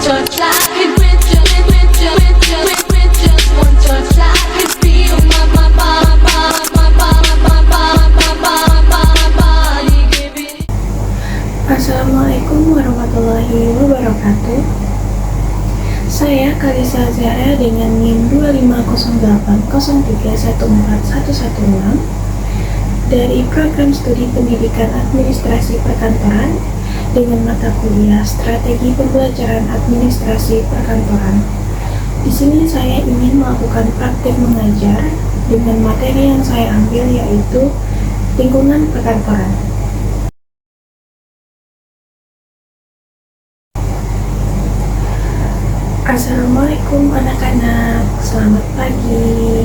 touch, I could with just one touch, I could feel my body giving. Assalamualaikum warahmatullahi wabarakatuh. Saya Kalisa Zahra dengan NIM 250803141116 dari Program Studi Pendidikan Administrasi Perkantoran dengan mata kuliah Strategi Pembelajaran Administrasi Perkantoran. Di sini saya ingin melakukan praktik mengajar dengan materi yang saya ambil yaitu lingkungan perkantoran. Assalamualaikum anak-anak, selamat pagi.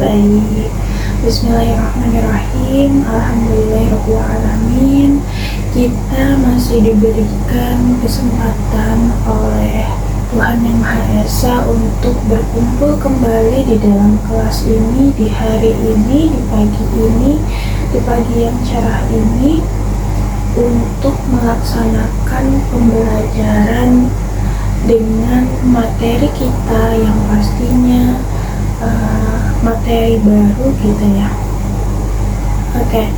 Baik, bismillahirrahmanirrahim. Alhamdulillahirrahmanirrahim. Kita masih diberikan kesempatan oleh Tuhan Yang Maha Esa untuk berkumpul kembali di dalam kelas ini, di hari ini, di pagi yang cerah ini, untuk melaksanakan pembelajaran dengan materi kita yang pastinya materi baru gitu ya. Oke,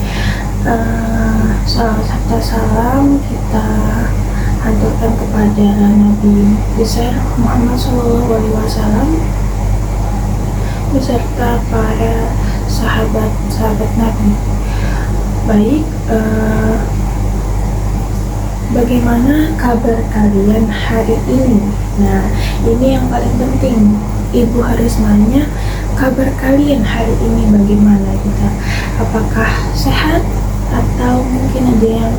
salam kita haturkan kepada Nabi besar Muhammad SAW beserta para sahabat Nabi. Baik, bagaimana kabar kalian hari ini? Nah, ini yang paling penting. Ibu harus nanya kabar kalian hari ini bagaimana gitu. Apakah sehat atau mungkin ada yang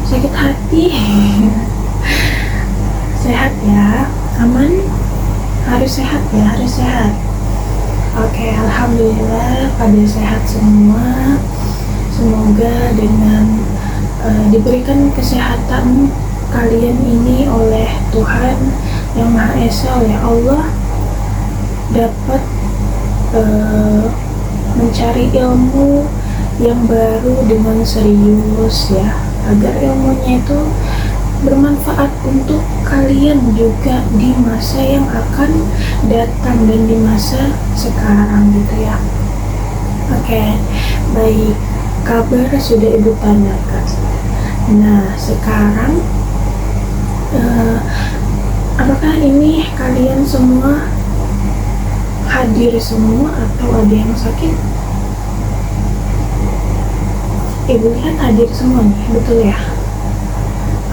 sakit hati? Sehat ya, aman, harus sehat ya, harus sehat. Oke, alhamdulillah pada sehat semua. Semoga dengan diberikan kesehatan kalian ini oleh Tuhan Yang Maha Esa, oleh Allah, dapat mencari ilmu yang baru dengan serius ya, agar ilmunya itu bermanfaat untuk kalian juga di masa yang akan datang dan di masa sekarang gitu ya. Oke, baik, kabar sudah Ibu tanyakan. Nah, sekarang apakah ini kalian semua hadir semua atau ada yang sakit? Ibu lihat hadir semua nih, betul ya?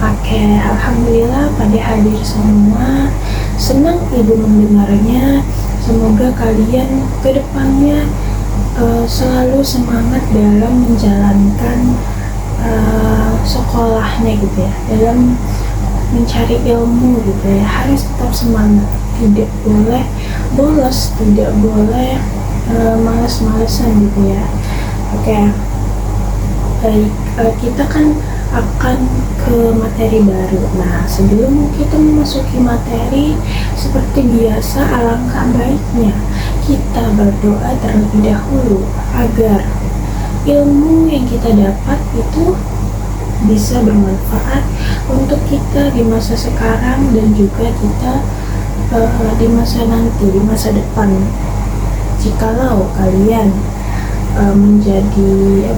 Oke, alhamdulillah pada hadir semua. Senang Ibu mendengarnya. Semoga kalian ke depannya selalu semangat dalam menjalankan sekolahnya gitu ya, dalam mencari ilmu gitu ya. Harus tetap semangat, tidak boleh bolos, tidak boleh malas-malasan gitu ya. Oke, baik, kita kan akan ke materi baru. Nah, sebelum kita memasuki materi, seperti biasa alangkah baiknya kita berdoa terlebih dahulu agar ilmu yang kita dapat itu bisa bermanfaat untuk kita di masa sekarang dan juga kita di masa nanti, di masa depan. Jikalau kalian menjadi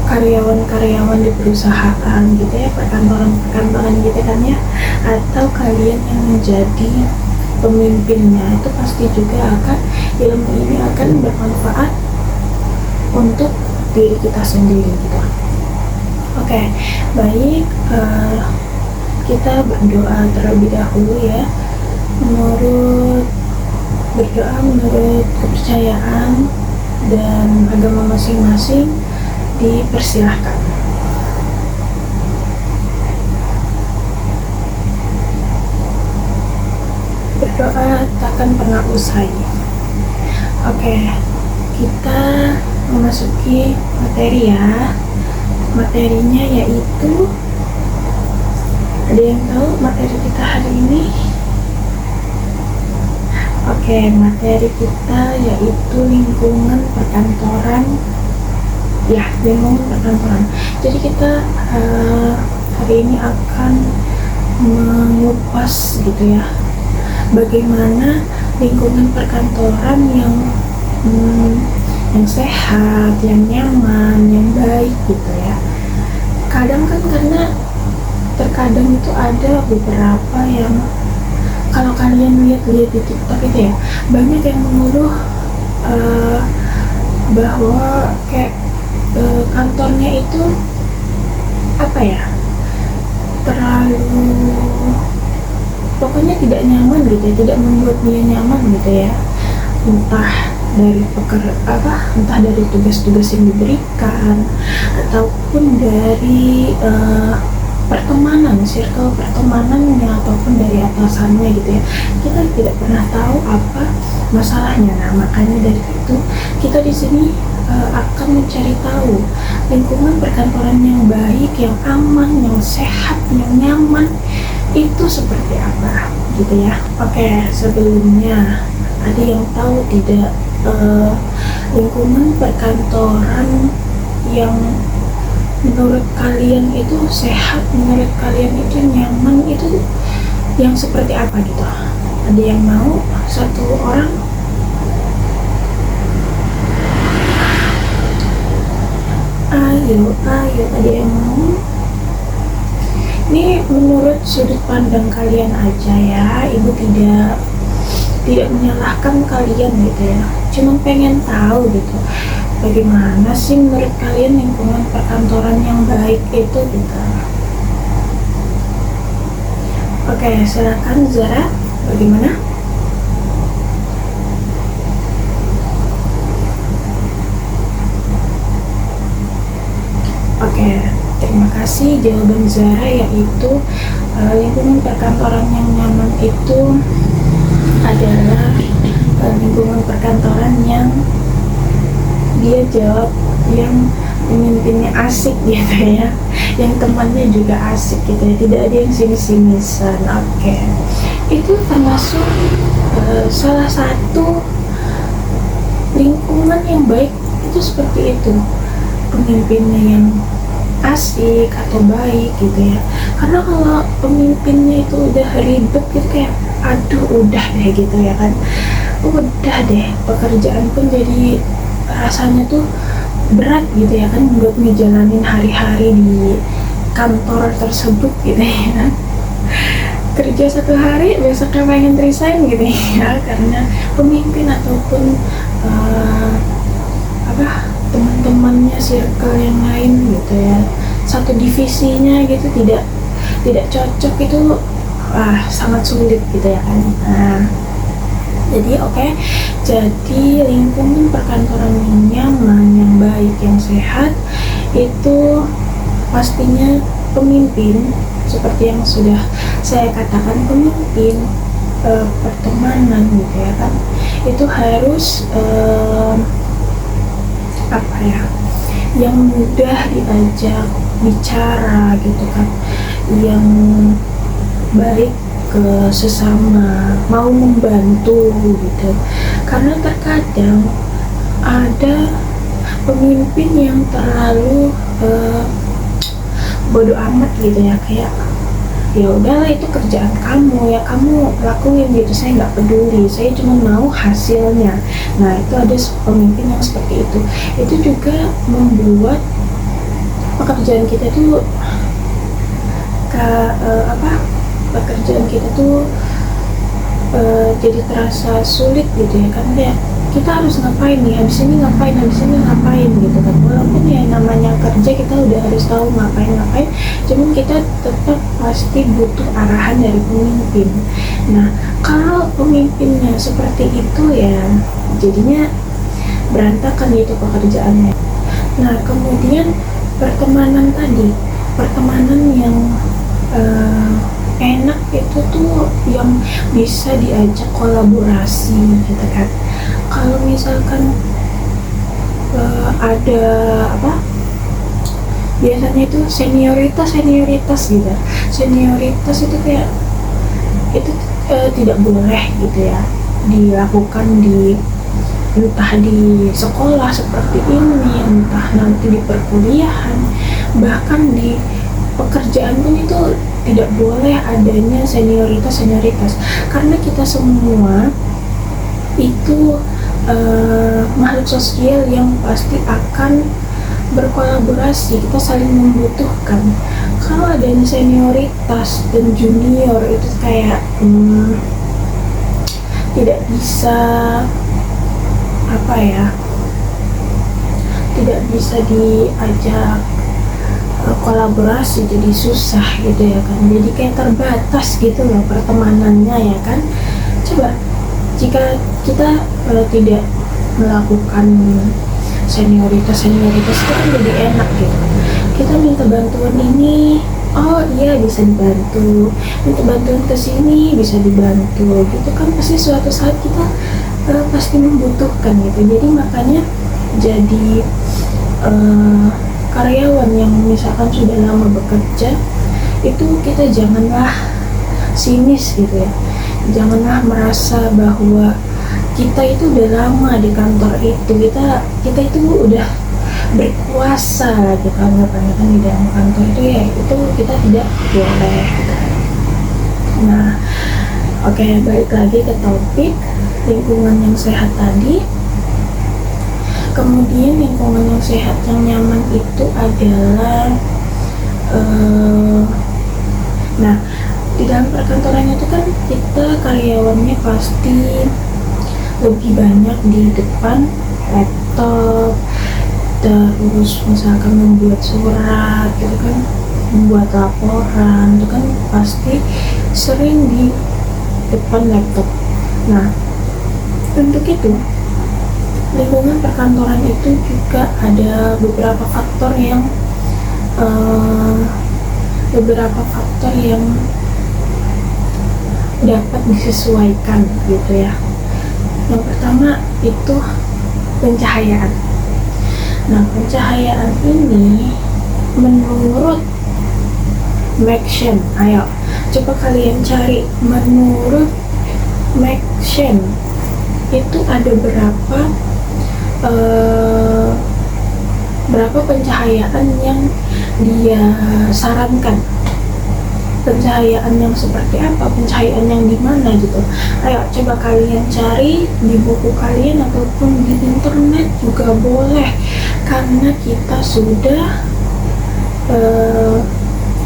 karyawan-karyawan di perusahaan gitu ya, perkantoran gitu kan ya, atau kalian yang menjadi pemimpinnya, itu pasti juga ilmu ini akan bermanfaat untuk diri kita sendiri gitu. Oke, baik, kita berdoa terlebih dahulu ya, berdoa menurut kepercayaan dan agama masing-masing. Dipersilahkan. Berdoa takkan pernah usai. Oke, kita memasuki materi ya. Materinya yaitu, ada yang tahu materi kita hari ini? Oke, materi kita yaitu lingkungan perkantoran ya, lingkungan perkantoran. Jadi kita hari ini akan mengupas gitu ya, bagaimana lingkungan perkantoran yang sehat, yang nyaman, yang baik gitu ya. Kadang kan karena terkadang itu ada beberapa yang, kalau kalian lihat-lihat di TikTok itu ya, banyak yang mengeluh bahwa kayak kantornya itu apa ya, terlalu, pokoknya tidak nyaman gitu ya, tidak membuat dia nyaman gitu ya, entah dari entah dari tugas-tugas yang diberikan ataupun dari pertemanan, circle pertemanannya, ataupun dari atasannya gitu ya. Kita tidak pernah tahu apa masalahnya. Nah, makanya dari itu kita di sini akan mencari tahu lingkungan perkantoran yang baik, yang aman, yang sehat, yang nyaman itu seperti apa gitu ya. Oke, sebelumnya ada yang tahu tidak lingkungan perkantoran yang menurut kalian itu sehat, menurut kalian itu nyaman, itu yang seperti apa gitu? Ada yang mau? Satu orang? Ayo, ada yang mau? Ini menurut sudut pandang kalian aja ya, ibu tidak menyalahkan kalian gitu ya, cuma pengen tahu gitu, bagaimana sih menurut kalian lingkungan perkantoran yang baik itu gitu. Oke, silakan Zara, bagaimana? Oke, terima kasih jawaban Zara, yaitu lingkungan perkantoran yang nyaman itu adalah lingkungan perkantoran yang dia jawab yang pemimpinnya asik gitu ya, yang temannya juga asik gitu ya, tidak ada yang sinis-sinisan. Oke, itu termasuk salah satu lingkungan yang baik itu seperti itu, pemimpinnya yang asik atau baik gitu ya. Karena kalau pemimpinnya itu udah ribet gitu, kayak aduh udah deh gitu ya kan, udah deh pekerjaan pun jadi rasanya tuh berat gitu ya kan, buat ngejalanin hari-hari di kantor tersebut gitu ya. Kerja satu hari besoknya pengen resign gitu ya, karena pemimpin ataupun teman-temannya, circle yang lain gitu ya, satu divisinya gitu tidak cocok, itu sangat sulit gitu ya kan. Nah, jadi jadi lingkungan perkantoran yang nyaman, yang baik, yang sehat itu pastinya pemimpin, seperti yang sudah saya katakan, pemimpin pertemanan gitu ya kan, itu harus yang mudah diajak bicara gitu kan, yang baik ke sesama, mau membantu gitu. Karena terkadang ada pemimpin yang terlalu bodoh amat gitu ya, kayak ya udahlah itu kerjaan kamu ya, kamu lakuin gitu, saya nggak peduli, saya cuma mau hasilnya. Nah, itu ada pemimpin yang seperti itu juga membuat pekerjaan kita tuh pekerjaan kita tuh jadi terasa sulit gitu ya kan, kayak kita harus ngapain nih, habis ini ngapain gitu kan. Walaupun ya namanya kerja kita udah harus tahu ngapain, cuman kita tetap pasti butuh arahan dari pemimpin. Nah, kalau pemimpinnya seperti itu ya jadinya berantakan gitu pekerjaannya. Nah, kemudian pertemanan yang enak itu tuh yang bisa diajak kolaborasi gitu kan. Kalau misalkan ada biasanya itu senioritas gitu, senioritas itu kayak itu tidak boleh gitu ya dilakukan di entah di sekolah seperti ini, entah nanti di perkuliahan, bahkan di pekerjaan pun itu tidak boleh adanya senioritas karena kita semua itu makhluk sosial yang pasti akan berkolaborasi, kita saling membutuhkan. Kalau adanya senioritas dan junior itu kayak tidak bisa tidak bisa diajak kolaborasi, jadi susah gitu ya kan, jadi kayak terbatas gitu loh pertemanannya ya kan. Coba jika kita tidak melakukan senioritas itu kan jadi enak gitu, kita minta bantuan ini, oh iya bisa dibantu, minta bantuan ke sini bisa dibantu gitu kan, pasti suatu saat kita pasti membutuhkan gitu. Jadi makanya jadi karyawan yang misalkan sudah lama bekerja itu kita janganlah sinis gitu ya, janganlah merasa bahwa kita itu udah lama di kantor itu, kita itu udah berkuasa gitu, anggapannya kan di dalam kantor itu ya, itu kita tidak boleh gitu. Nah oke, balik lagi ke topik lingkungan yang sehat tadi. Kemudian lingkungan yang sehat yang nyaman itu adalah nah di dalam perkantoran itu kan kita karyawannya pasti lebih banyak di depan laptop, terus misalkan membuat surat gitu kan, membuat laporan itu kan pasti sering di depan laptop. Nah untuk itu lingkungan perkantoran itu juga ada beberapa faktor yang dapat disesuaikan gitu ya. Yang pertama itu pencahayaan. Nah pencahayaan ini menurut Maxen, ayo coba kalian cari menurut Maxen itu ada berapa pencahayaan yang dia sarankan, pencahayaan yang seperti apa, pencahayaan yang di mana gitu. Ayo coba kalian cari di buku kalian ataupun di internet juga boleh, karena kita sudah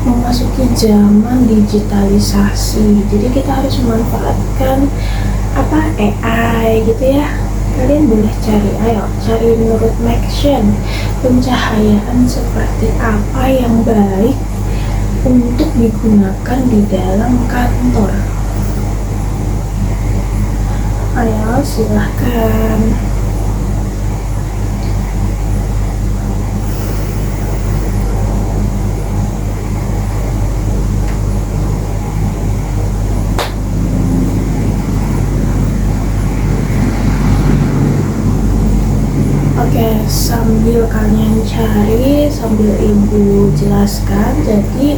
memasuki zaman digitalisasi, jadi kita harus memanfaatkan AI gitu ya. Kalian boleh cari, ayo cari menurut Maxen pencahayaan seperti apa yang baik untuk digunakan di dalam kantor. Ayo silahkan. Oke, sambil kalian cari, sambil ibu jelaskan, jadi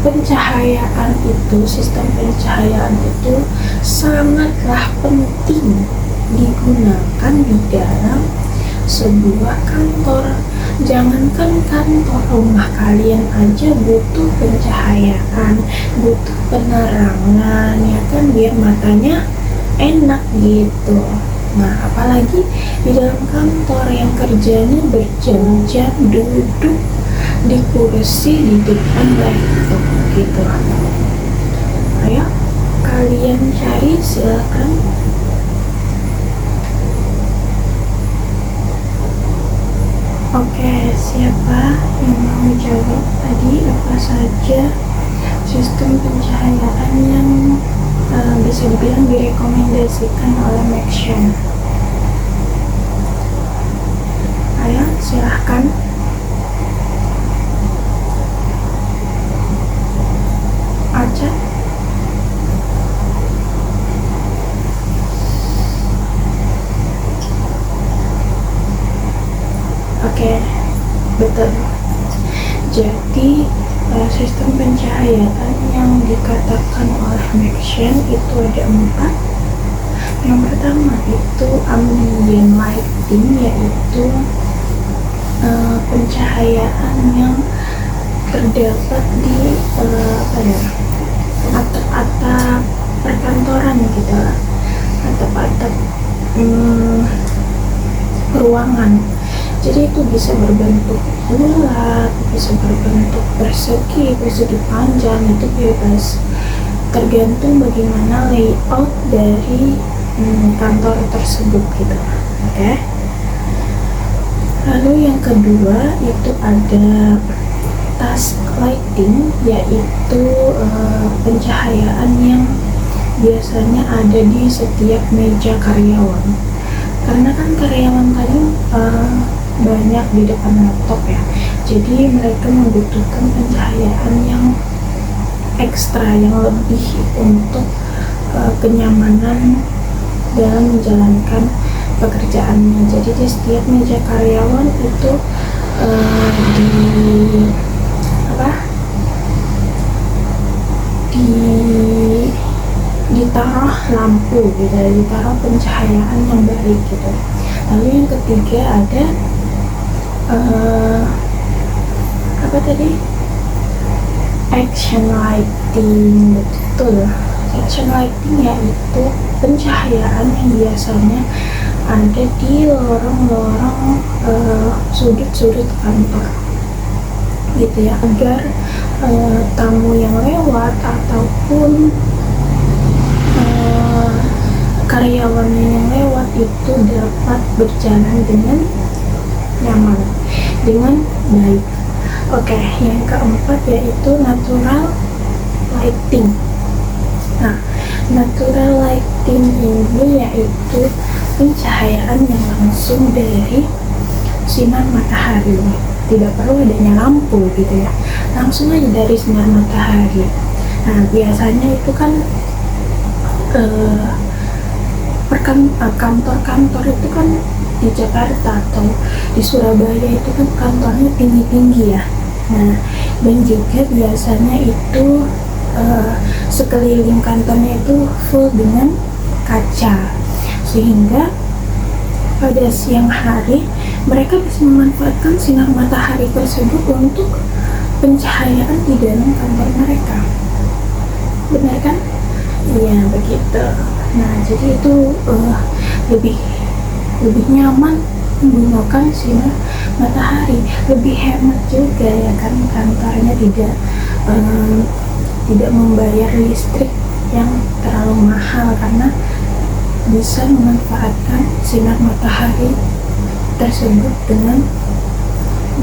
pencahayaan itu, sistem pencahayaan itu sangatlah penting digunakan di dalam sebuah kantor. Jangankan kantor, rumah kalian aja butuh pencahayaan, butuh penerangan ya kan, biar matanya enak gitu. Nah apalagi di dalam kantor yang kerjanya berjam-jam duduk di kursi di depan laptop gitu. Ayo kalian cari, silakan. Oke, siapa yang mau jawab tadi apa saja sistem pencahayaan yang bisa dibilang direkomendasikan oleh Maxen? Ayo silahkan. Aja. Oke, betul. Jadi sistem pencahayaan yang dikatakan oleh Maxen itu ada 4. Yang pertama itu ambient lighting, yaitu pencahayaan yang terdapat di atap-atap perkantoran gitu lah, atap-atap ruangan. Jadi itu bisa berbentuk bulat, bisa berbentuk persegi panjang, itu bebas, tergantung bagaimana layout dari kantor tersebut gitu. Oke. Lalu yang kedua itu ada task lighting, yaitu pencahayaan yang biasanya ada di setiap meja karyawan. Karena kan karyawan tadi banyak di depan laptop ya, jadi mereka membutuhkan pencahayaan yang ekstra, yang lebih untuk kenyamanan dalam menjalankan pekerjaannya. Jadi di setiap meja karyawan itu ditaruh lampu gitu, ditaruh pencahayaan yang baik gitu. Lalu yang ketiga ada action lighting. Betul, action lighting yaitu pencahayaan yang biasanya ada di lorong-lorong sudut-sudut kantor gitu ya, agar tamu yang lewat ataupun karyawan yang lewat itu dapat berjalan dengan nyaman, dengan baik. Oke, yang keempat yaitu natural lighting. Nah, natural lighting ini yaitu pencahayaan yang langsung dari sinar matahari. Tidak perlu adanya lampu gitu ya, langsung aja dari sinar matahari. Nah, biasanya itu kan kantor-kantor itu kan di Jakarta atau di Surabaya itu kan kantornya tinggi-tinggi ya. Nah, dan juga biasanya itu sekeliling kantornya itu full dengan kaca, sehingga pada siang hari mereka bisa memanfaatkan sinar matahari tersebut untuk pencahayaan di dalam kantor mereka. Benar kan? Iya, begitu. Nah, jadi itu lebih nyaman menggunakan sinar matahari, lebih hemat juga ya kan, kantornya tidak membayar listrik yang terlalu mahal karena bisa memanfaatkan sinar matahari tersebut dengan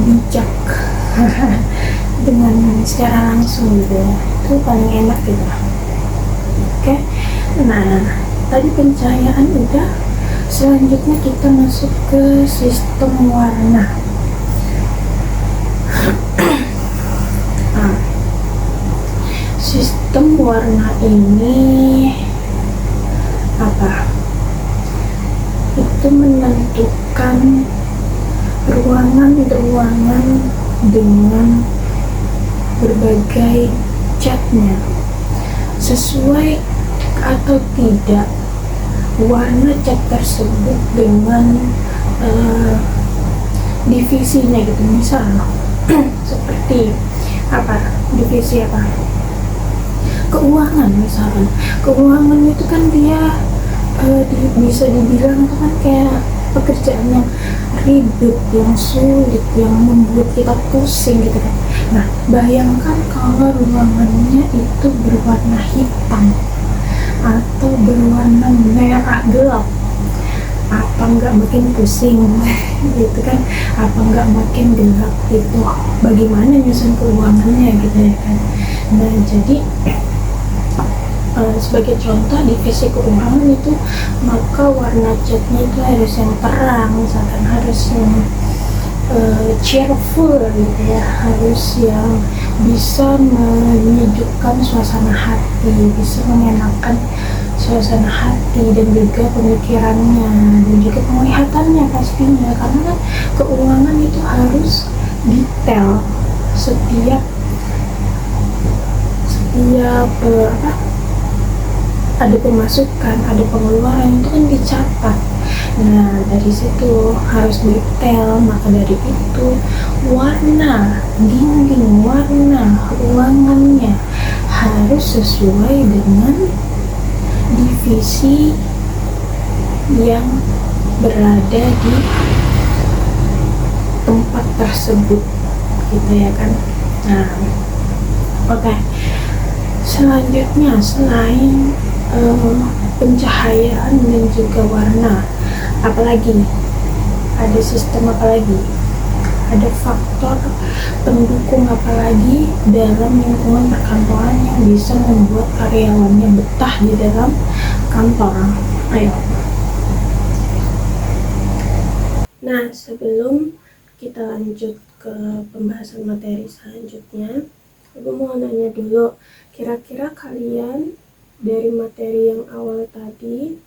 bijak dengan secara langsung gitu ya. Itu paling enak gitu. Oke. Nah, tadi pencahayaan udah, selanjutnya kita masuk ke sistem warna. Nah, sistem warna ini apa? Itu menentukan ruangan-ruangan dengan berbagai catnya, sesuai atau tidak warna cat tersebut dengan divisinya gitu. Misal seperti apa, divisi apa, keuangan misalkan. Keuangan itu kan dia bisa dibilang itu kan kayak pekerjaan yang ribet, yang sulit, yang membuat kita pusing gitu kan. Nah, bayangkan kalau ruangannya itu berwarna hitam atau berwarna merah gelap, apa nggak makin pusing gitu kan, apa nggak makin gelap itu, bagaimana nyusun keuangannya gitu ya kan. Nah, jadi sebagai contoh divisi keuangan itu, maka warna catnya itu harus yang terang, misalkan harus yang cheerful gitu ya, harus yang bisa menyejukkan suasana hati, bisa menyenangkan suasana hati dan juga pemikirannya dan juga penglihatannya pastinya, karena kan keuangan itu harus detail setiap ada pemasukan, ada pengeluaran, itu kan dicatat. Nah, dari situ harus detail. Maka dari itu warna dinding, warna ruangannya harus sesuai dengan divisi yang berada di tempat tersebut gitu ya kan. Nah, oke. Selanjutnya, selain pencahayaan dan juga warna, apalagi ada sistem, apalagi ada faktor pendukung apalagi dalam lingkungan perkantoran yang bisa membuat karyawannya betah di dalam kantor. Ayo. Nah, sebelum kita lanjut ke pembahasan materi selanjutnya, aku mau nanya dulu, kira-kira kalian dari materi yang awal tadi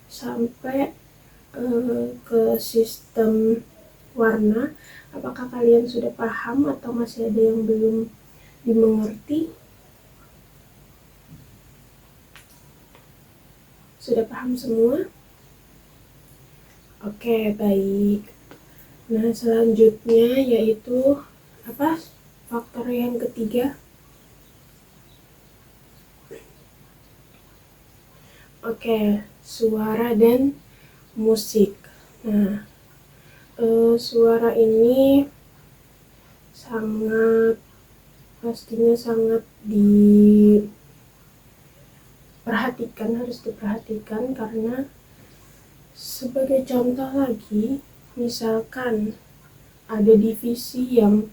sampai ke sistem warna, apakah kalian sudah paham atau masih ada yang belum dimengerti? Sudah paham semua? Oke, baik. Nah, selanjutnya yaitu apa? Faktor yang ketiga. Oke, suara dan musik. Nah, suara ini pastinya sangat harus diperhatikan karena sebagai contoh lagi, misalkan ada divisi yang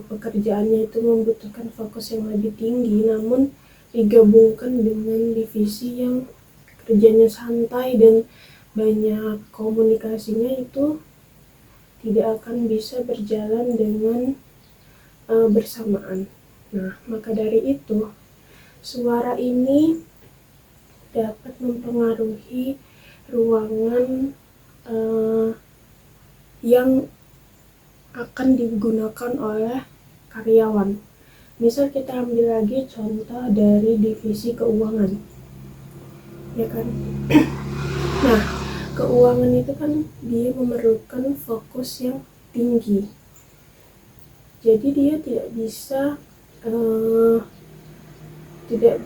pekerjaannya itu membutuhkan fokus yang lebih tinggi, namun digabungkan dengan divisi yang kerjanya santai dan banyak komunikasinya, itu tidak akan bisa berjalan dengan bersamaan. Nah, maka dari itu suara ini dapat mempengaruhi ruangan yang akan digunakan oleh karyawan. Misal kita ambil lagi contoh dari divisi keuangan, ya kan? Nah, keuangan itu kan dia memerlukan fokus yang tinggi. Jadi dia tidak bisa tidak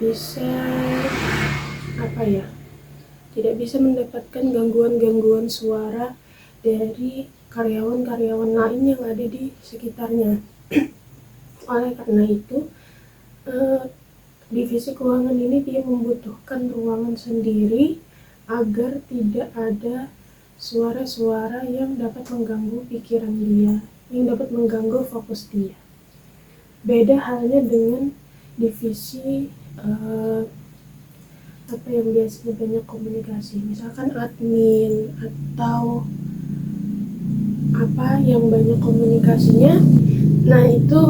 bisa mendapatkan gangguan-gangguan suara dari karyawan-karyawan lain yang ada di sekitarnya. Oleh karena itu, divisi keuangan ini dia membutuhkan ruangan sendiri agar tidak ada suara-suara yang dapat mengganggu pikiran dia, yang dapat mengganggu fokus dia. Beda halnya dengan divisi yang biasanya banyak komunikasi, misalkan admin atau yang banyak komunikasinya. Nah, itu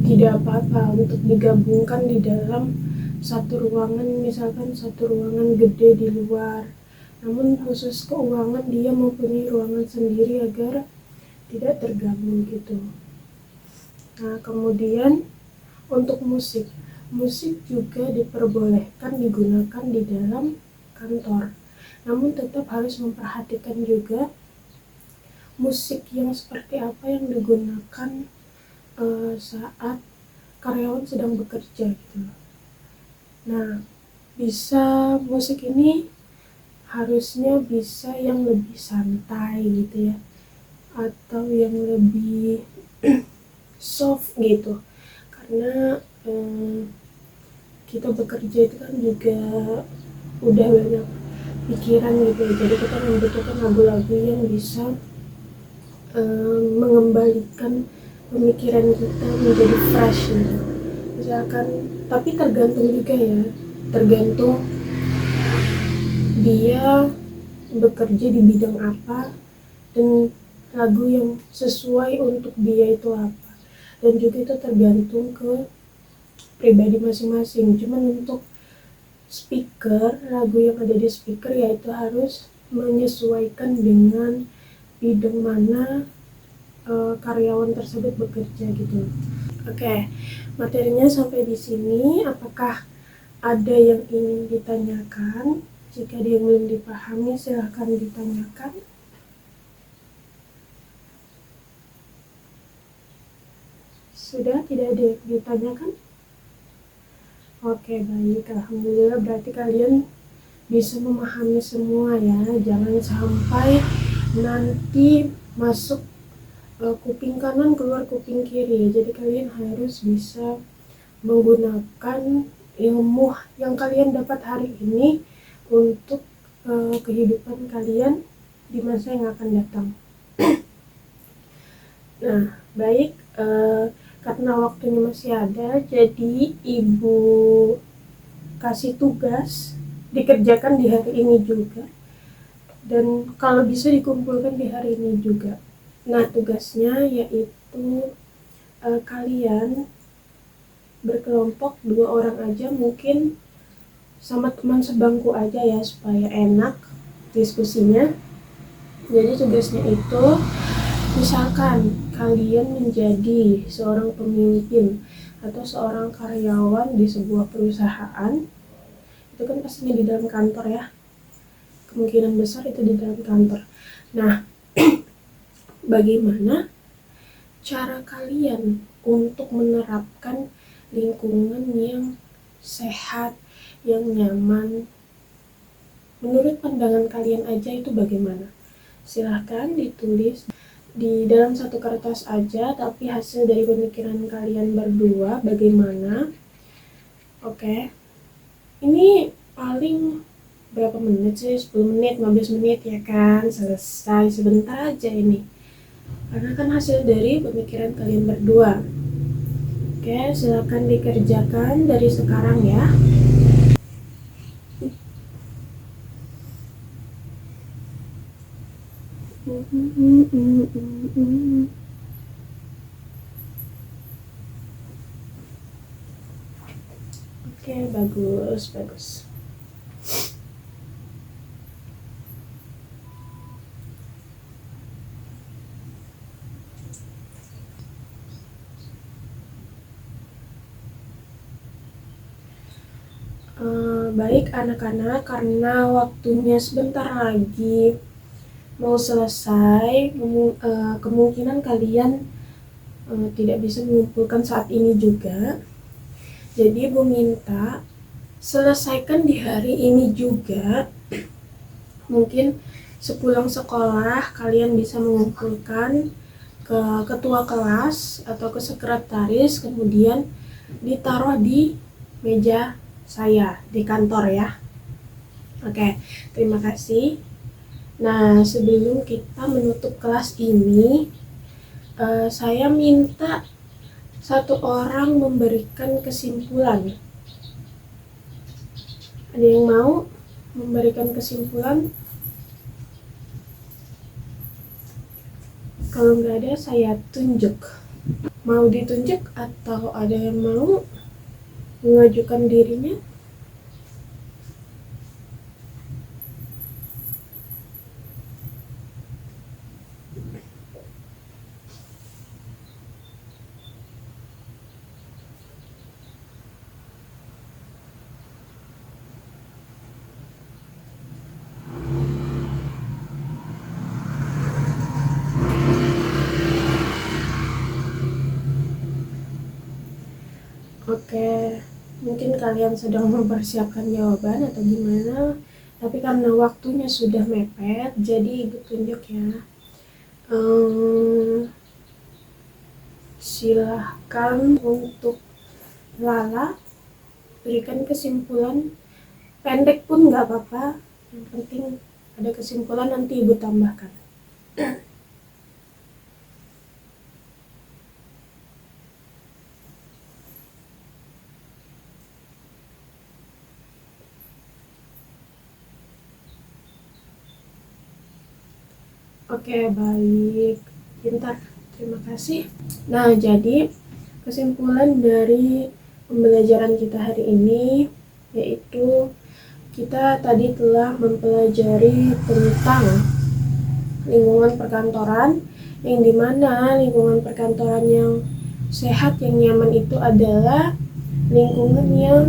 tidak apa-apa untuk digabungkan di dalam satu ruangan, misalkan satu ruangan gede di luar, namun khusus keuangan dia mempunyai ruangan sendiri agar tidak tergabung gitu. Nah, kemudian untuk musik juga diperbolehkan digunakan di dalam kantor, namun tetap harus memperhatikan juga musik yang seperti apa yang digunakan saat karyawan sedang bekerja gitu. Nah, musik ini harusnya bisa yang lebih santai gitu ya, atau yang lebih soft gitu, karena kita bekerja itu kan juga udah banyak pikiran gitu ya, jadi kita membutuhkan lagu-lagu yang bisa mengembalikan pemikiran kita menjadi fresh gitu. Misalkan, tapi tergantung dia bekerja di bidang apa dan lagu yang sesuai untuk dia itu apa, dan juga itu tergantung ke pribadi masing-masing. Cuman untuk speaker, lagu yang ada di speaker yaitu harus menyesuaikan dengan bidang mana karyawan tersebut bekerja gitu. Oke, materinya sampai di sini. Apakah ada yang ingin ditanyakan? Jika ada yang belum dipahami, silahkan ditanyakan. Sudah tidak ada yang ditanyakan? Oke, baik. Alhamdulillah, berarti kalian bisa memahami semua ya. Jangan sampai nanti masuk kuping kanan keluar kuping kiri. Jadi kalian harus bisa menggunakan ilmu yang kalian dapat hari ini untuk kehidupan kalian di masa yang akan datang. Nah, baik, karena waktunya masih ada, jadi Ibu kasih tugas dikerjakan di hari ini juga, dan kalau bisa dikumpulkan di hari ini juga. Nah, tugasnya yaitu kalian berkelompok 2 orang aja, mungkin sama teman sebangku aja ya, supaya enak diskusinya. Jadi tugasnya itu, misalkan kalian menjadi seorang pemimpin atau seorang karyawan di sebuah perusahaan, itu kan pastinya di dalam kantor ya, kemungkinan besar itu di dalam kantor. Nah, bagaimana cara kalian untuk menerapkan lingkungan yang sehat, yang nyaman? Menurut pandangan kalian aja itu bagaimana? Silahkan ditulis di dalam satu kertas aja, tapi hasil dari pemikiran kalian berdua bagaimana? Oke. Ini paling berapa menit sih? 10 menit, 15 menit ya kan? Selesai, sebentar aja ini. Karena kan hasil dari pemikiran kalian berdua. Oke, silakan dikerjakan dari sekarang ya. Oke, bagus. Baik anak-anak, karena waktunya sebentar lagi mau selesai, kemungkinan kalian tidak bisa mengumpulkan saat ini juga. Jadi Ibu minta selesaikan di hari ini juga. Mungkin sepulang sekolah kalian bisa mengumpulkan ke ketua kelas atau ke sekretaris, kemudian ditaruh di meja saya di kantor ya. Oke, terima kasih. Nah, sebelum kita menutup kelas ini, saya minta satu orang memberikan kesimpulan. Ada yang mau memberikan kesimpulan? Kalau nggak ada, saya tunjuk. Mau ditunjuk atau ada yang mau mengajukan dirinya? Oke, mungkin kalian sedang mempersiapkan jawaban atau gimana, tapi karena waktunya sudah mepet, jadi Ibu tunjuk ya. Silahkan untuk Lala berikan kesimpulan, pendek pun nggak apa-apa, yang penting ada kesimpulan, nanti Ibu tambahkan. Oke, baik, pintar, terima kasih. Nah, jadi kesimpulan dari pembelajaran kita hari ini yaitu kita tadi telah mempelajari tentang lingkungan perkantoran, yang dimana lingkungan perkantoran yang sehat, yang nyaman itu adalah lingkungan yang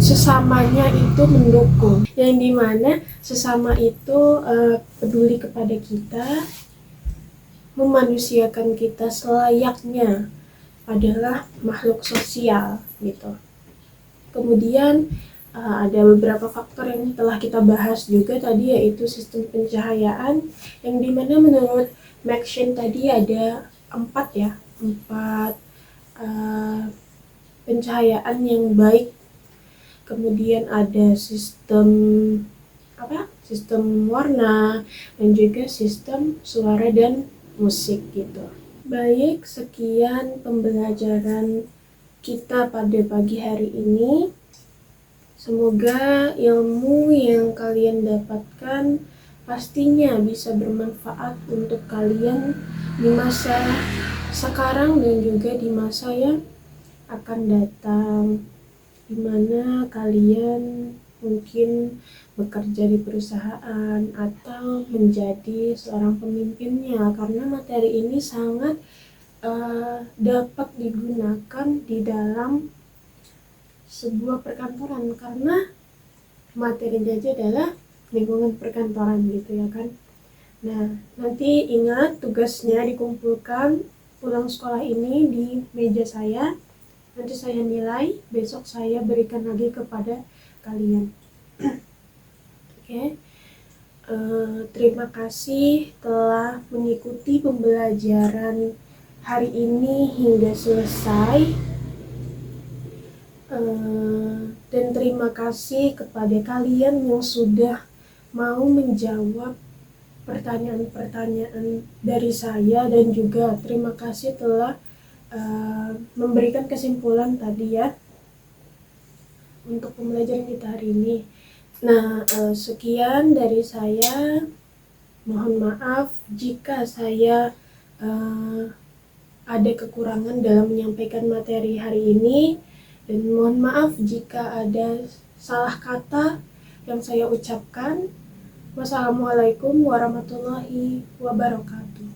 sesamanya itu mendukung, yang dimana sesama itu peduli kepada kita, memanusiakan kita selayaknya adalah makhluk sosial gitu. Kemudian ada beberapa faktor yang telah kita bahas juga tadi, yaitu sistem pencahayaan, yang dimana menurut Maxine tadi ada empat pencahayaan yang baik. Kemudian ada sistem warna, dan juga sistem suara dan musik gitu. Baik, sekian pembelajaran kita pada pagi hari ini. Semoga ilmu yang kalian dapatkan pastinya bisa bermanfaat untuk kalian di masa sekarang dan juga di masa yang akan datang, di mana kalian mungkin bekerja di perusahaan atau menjadi seorang pemimpinnya, karena materi ini sangat dapat digunakan di dalam sebuah perkantoran, karena materinya aja adalah lingkungan perkantoran gitu ya kan. Nah, nanti ingat tugasnya dikumpulkan pulang sekolah ini di meja saya. Nanti saya nilai, besok saya berikan lagi kepada kalian. Oke. Terima kasih telah mengikuti pembelajaran hari ini hingga selesai. Dan terima kasih kepada kalian yang sudah mau menjawab pertanyaan-pertanyaan dari saya, dan juga terima kasih telah memberikan kesimpulan tadi ya untuk pembelajaran kita hari ini. Nah, sekian dari saya. Mohon maaf jika saya ada kekurangan dalam menyampaikan materi hari ini, dan mohon maaf jika ada salah kata yang saya ucapkan. Wassalamualaikum warahmatullahi wabarakatuh.